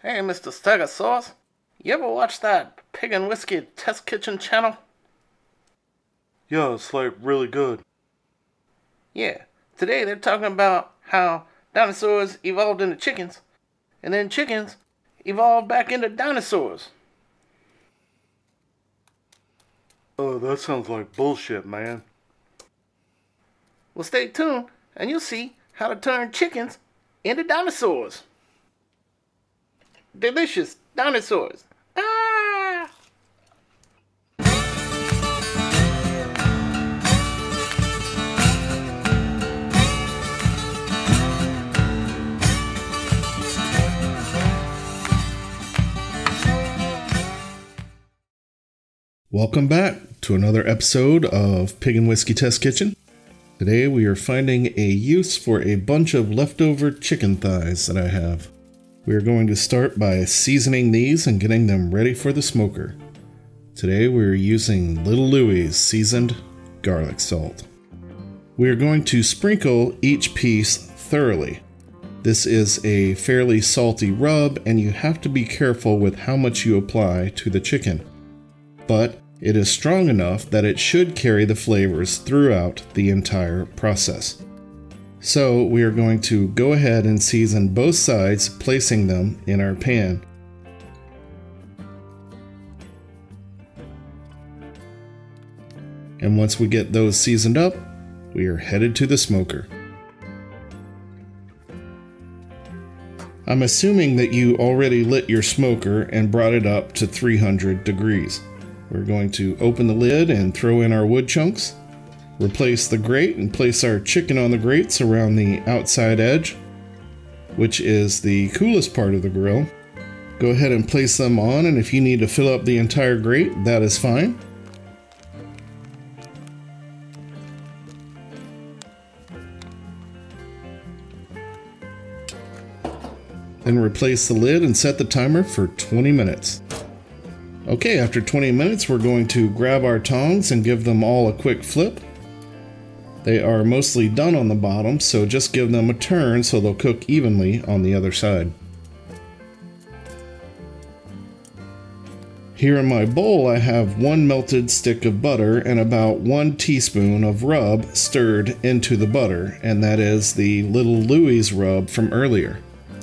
Hey, Mr. Stegosaurus, you ever watch that Pig and Whiskey Test Kitchen channel? Yeah, it's like really good. Yeah, today they're talking about how dinosaurs evolved into chickens, and then chickens evolved back into dinosaurs. Oh, that sounds like bullshit, man. Well, stay tuned, and you'll see how to turn chickens into dinosaurs. Delicious dinosaurs. Ah! Welcome back to another episode of Pig and Whiskey Test Kitchen. Today we are finding a use for a bunch of leftover chicken thighs that I have. We are going to start by seasoning these and getting them ready for the smoker. Today we are using Little Louie's seasoned garlic salt. We are going to sprinkle each piece thoroughly. This is a fairly salty rub, and you have to be careful with how much you apply to the chicken. But it is strong enough that it should carry the flavors throughout the entire process. So we are going to go ahead and season both sides, placing them in our pan. And once we get those seasoned up, we are headed to the smoker. I'm assuming that you already lit your smoker and brought it up to 300 degrees. We're going to open the lid and throw in our wood chunks. Replace the grate and place our chicken on the grates around the outside edge, which is the coolest part of the grill. Go ahead and place them on, and if you need to fill up the entire grate, that is fine. Then replace the lid and set the timer for 20 minutes. Okay, after 20 minutes, we're going to grab our tongs and give them all a quick flip. They are mostly done on the bottom, so just give them a turn so they'll cook evenly on the other side. Here in my bowl, I have 1 melted stick of butter and about 1 teaspoon of rub stirred into the butter, and that is the Little Louie's rub from earlier.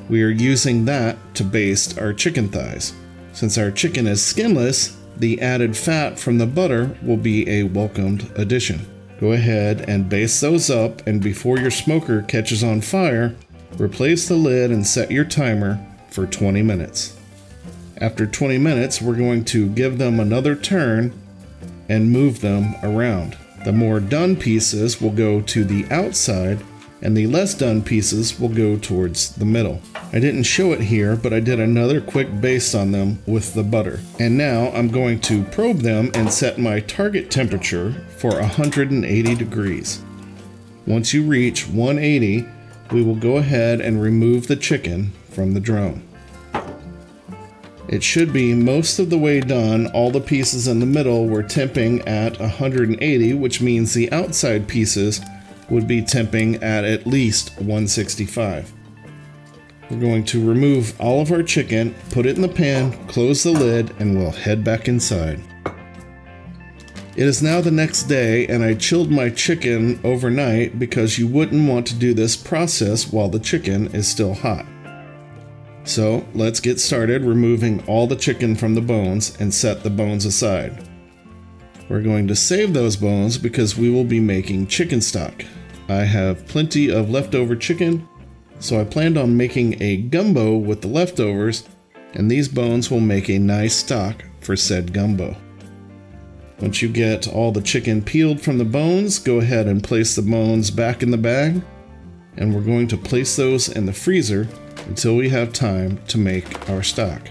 We are using that to baste our chicken thighs. Since our chicken is skinless, the added fat from the butter will be a welcomed addition. Go ahead and baste those up, and before your smoker catches on fire, replace the lid and set your timer for 20 minutes. After 20 minutes, we're going to give them another turn and move them around. The more done pieces will go to the outside, and the less done pieces will go towards the middle. I didn't show it here, but I did another quick baste on them with the butter. And now I'm going to probe them and set my target temperature for 180 degrees. Once you reach 180, we will go ahead and remove the chicken from the drum. It should be most of the way done. All the pieces in the middle were temping at 180, which means the outside pieces would be temping at least 165. We're going to remove all of our chicken, put it in the pan, close the lid, and we'll head back inside. It is now the next day, and I chilled my chicken overnight because you wouldn't want to do this process while the chicken is still hot. So let's get started removing all the chicken from the bones and set the bones aside. We're going to save those bones because we will be making chicken stock. I have plenty of leftover chicken, so I planned on making a gumbo with the leftovers, and these bones will make a nice stock for said gumbo. Once you get all the chicken peeled from the bones, go ahead and place the bones back in the bag, and we're going to place those in the freezer until we have time to make our stock.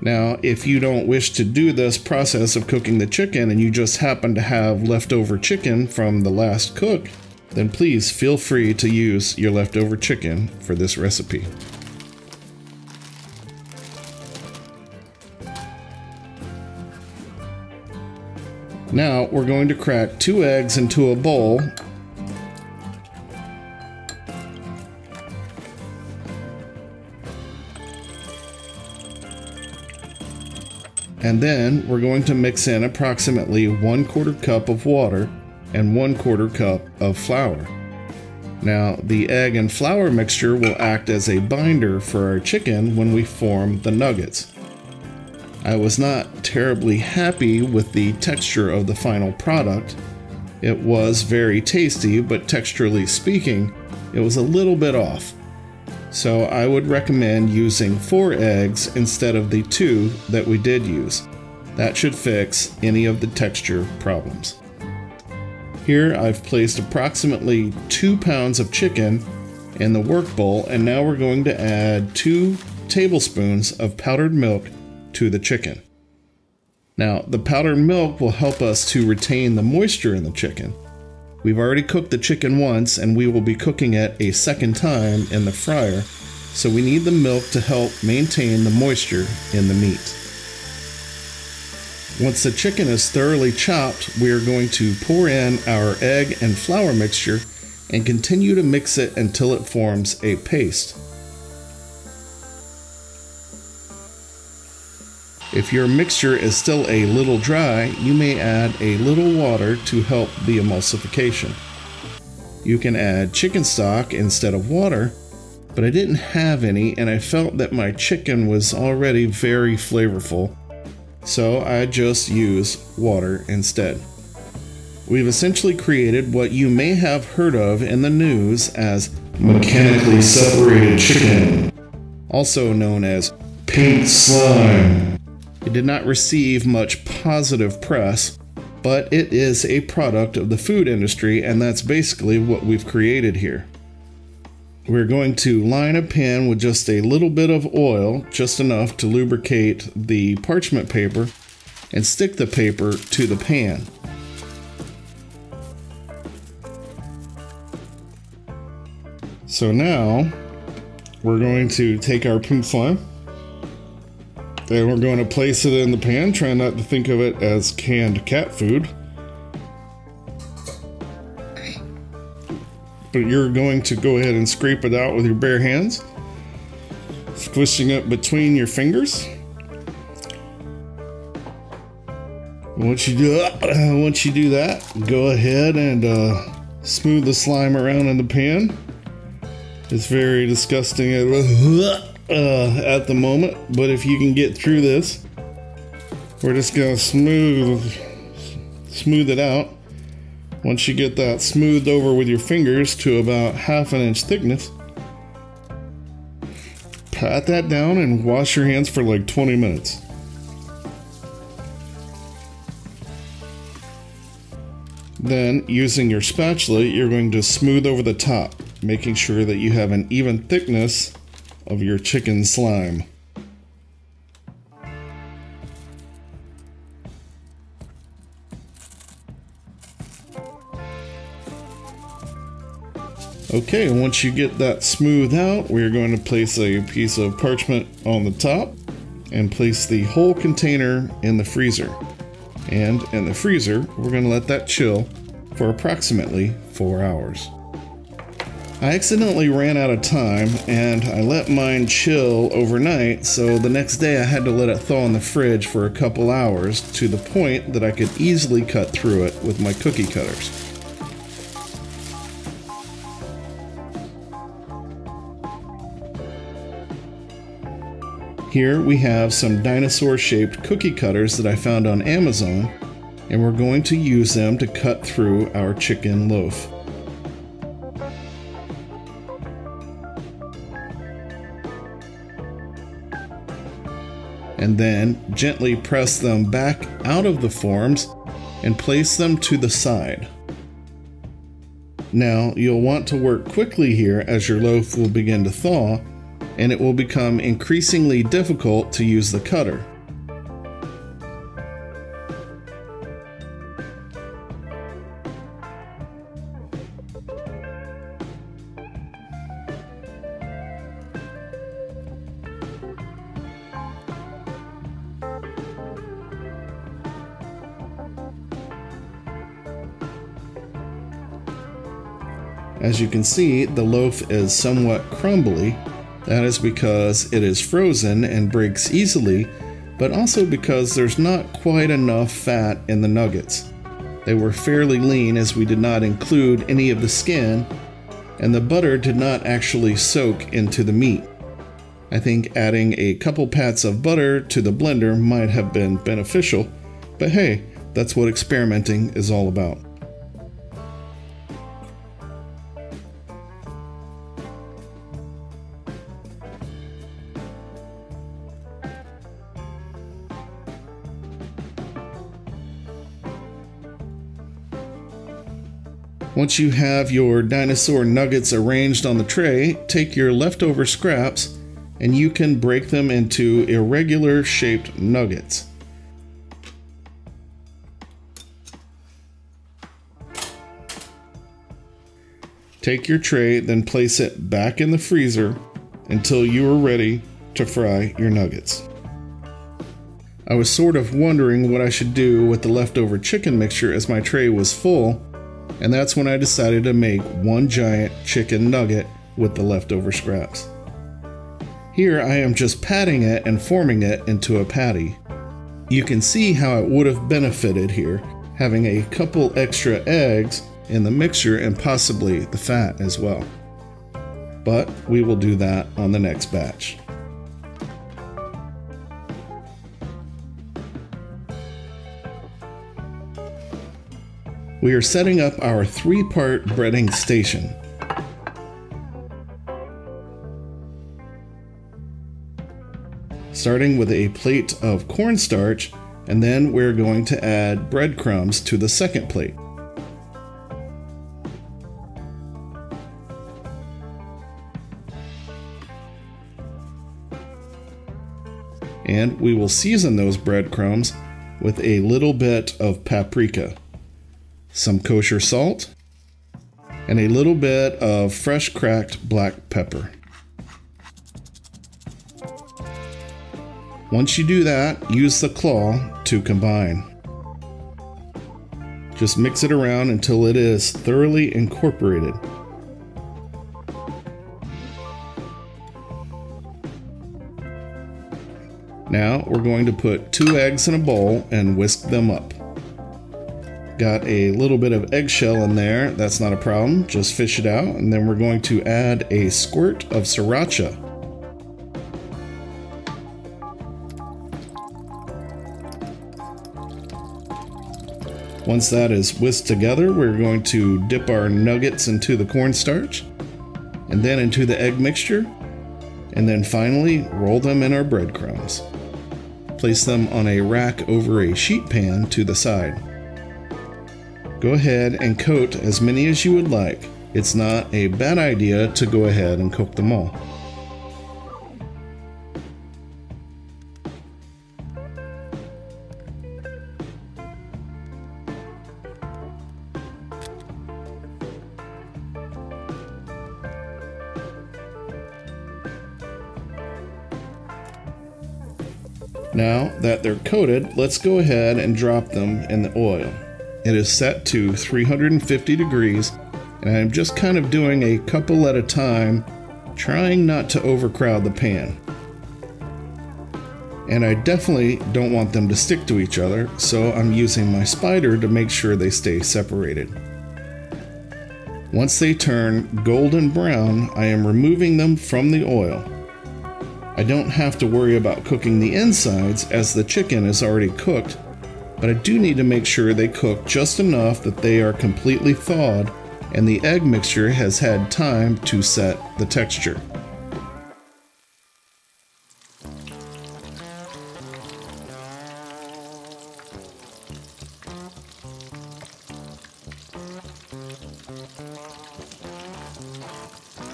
Now, if you don't wish to do this process of cooking the chicken and you just happen to have leftover chicken from the last cook, then please feel free to use your leftover chicken for this recipe. Now, we're going to crack 2 eggs into a bowl And then we're going to mix in approximately 1/4 cup of water and 1/4 cup of flour. Now, the egg and flour mixture will act as a binder for our chicken when we form the nuggets. I was not terribly happy with the texture of the final product. It was very tasty, but texturally speaking, it was a little bit off. So I would recommend using 4 eggs instead of the 2 that we did use. That should fix any of the texture problems. Here I've placed approximately 2 pounds of chicken in the work bowl, and now we're going to add 2 tablespoons of powdered milk to the chicken. Now, the powdered milk will help us to retain the moisture in the chicken. We've already cooked the chicken once, and we will be cooking it a second time in the fryer, so we need the milk to help maintain the moisture in the meat. Once the chicken is thoroughly chopped, we are going to pour in our egg and flour mixture and continue to mix it until it forms a paste. If your mixture is still a little dry, you may add a little water to help the emulsification. You can add chicken stock instead of water, but I didn't have any and I felt that my chicken was already very flavorful, so I just use water instead. We've essentially created what you may have heard of in the news as mechanically separated chicken, also known as pink slime. It did not receive much positive press, but it is a product of the food industry, and that's basically what we've created here. We're going to line a pan with just a little bit of oil, just enough to lubricate the parchment paper, and stick the paper to the pan. So now, we're going to take our pink slime, and we're going to place it in the pan. Try not to think of it as canned cat food. But you're going to go ahead and scrape it out with your bare hands, squishing it between your fingers. Once you do that, go ahead and smooth the slime around in the pan. It's very disgusting at the moment, but if you can get through this, we're just gonna smooth it out. Once you get that smoothed over with your fingers to about 1/2 inch thickness, pat that down and wash your hands for like 20 minutes. Then, using your spatula, you're going to smooth over the top, making sure that you have an even thickness of your chicken slime. Okay, once you get that smooth out, we're going to place a piece of parchment on the top and place the whole container in the freezer. And in the freezer, we're going to let that chill for approximately 4 hours. I accidentally ran out of time and I let mine chill overnight, so the next day I had to let it thaw in the fridge for a couple hours to the point that I could easily cut through it with my cookie cutters. Here we have some dinosaur-shaped cookie cutters that I found on Amazon, and we're going to use them to cut through our chicken loaf. And then gently press them back out of the forms and place them to the side. Now you'll want to work quickly here as your loaf will begin to thaw, and it will become increasingly difficult to use the cutter. As you can see, the loaf is somewhat crumbly. That is because it is frozen and breaks easily but also because there's not quite enough fat in the nuggets. They were fairly lean as we did not include any of the skin, and the butter did not actually soak into the meat. I think adding a couple pats of butter to the blender might have been beneficial, but hey, that's what experimenting is all about. Once you have your dinosaur nuggets arranged on the tray, take your leftover scraps and you can break them into irregular shaped nuggets. Take your tray, then place it back in the freezer until you are ready to fry your nuggets. I was sort of wondering what I should do with the leftover chicken mixture as my tray was full, and that's when I decided to make one giant chicken nugget with the leftover scraps. Here I am just patting it and forming it into a patty. You can see how it would have benefited here, having a couple extra eggs in the mixture and possibly the fat as well. But we will do that on the next batch. We are setting up our 3-part breading station. Starting with a plate of cornstarch, and then we're going to add breadcrumbs to the second plate. And we will season those breadcrumbs with a little bit of paprika, some kosher salt, and a little bit of fresh cracked black pepper. Once you do that, use the claw to combine. Just mix it around until it is thoroughly incorporated. Now we're going to put 2 eggs in a bowl and whisk them up. Got a little bit of eggshell in there, that's not a problem, just fish it out, and then we're going to add a squirt of Sriracha. Once that is whisked together, we're going to dip our nuggets into the cornstarch, and then into the egg mixture, and then finally roll them in our breadcrumbs. Place them on a rack over a sheet pan to the side. Go ahead and coat as many as you would like. It's not a bad idea to go ahead and cook them all. Now that they're coated, let's go ahead and drop them in the oil. It is set to 350 degrees, and I'm just kind of doing a couple at a time, trying not to overcrowd the pan. And I definitely don't want them to stick to each other, so I'm using my spider to make sure they stay separated. Once they turn golden brown, I am removing them from the oil. I don't have to worry about cooking the insides as the chicken is already cooked, but I do need to make sure they cook just enough that they are completely thawed and the egg mixture has had time to set the texture.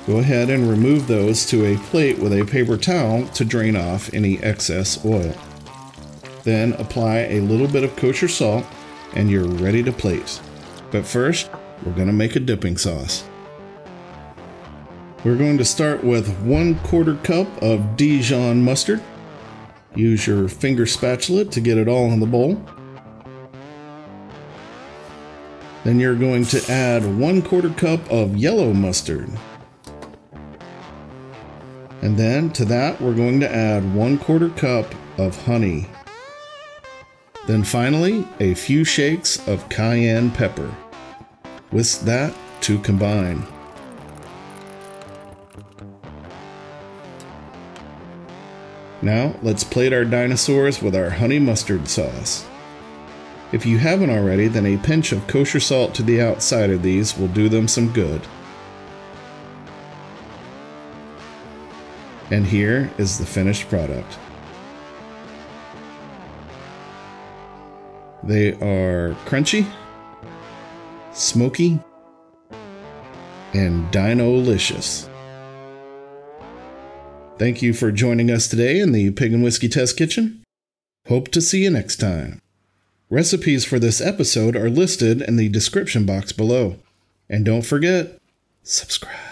Go ahead and remove those to a plate with a paper towel to drain off any excess oil. Then apply a little bit of kosher salt and you're ready to plate. But first, we're going to make a dipping sauce. We're going to start with 1/4 cup of Dijon mustard. Use your finger spatula to get it all in the bowl. Then you're going to add 1/4 cup of yellow mustard. And then to that, we're going to add 1/4 cup of honey. Then finally, a few shakes of cayenne pepper. Whisk that to combine. Now, let's plate our dinosaurs with our honey mustard sauce. If you haven't already, then a pinch of kosher salt to the outside of these will do them some good. And here is the finished product. They are crunchy, smoky, and dino-licious. Thank you for joining us today in the Pig and Whiskey Test Kitchen. Hope to see you next time. Recipes for this episode are listed in the description box below. And don't forget, subscribe.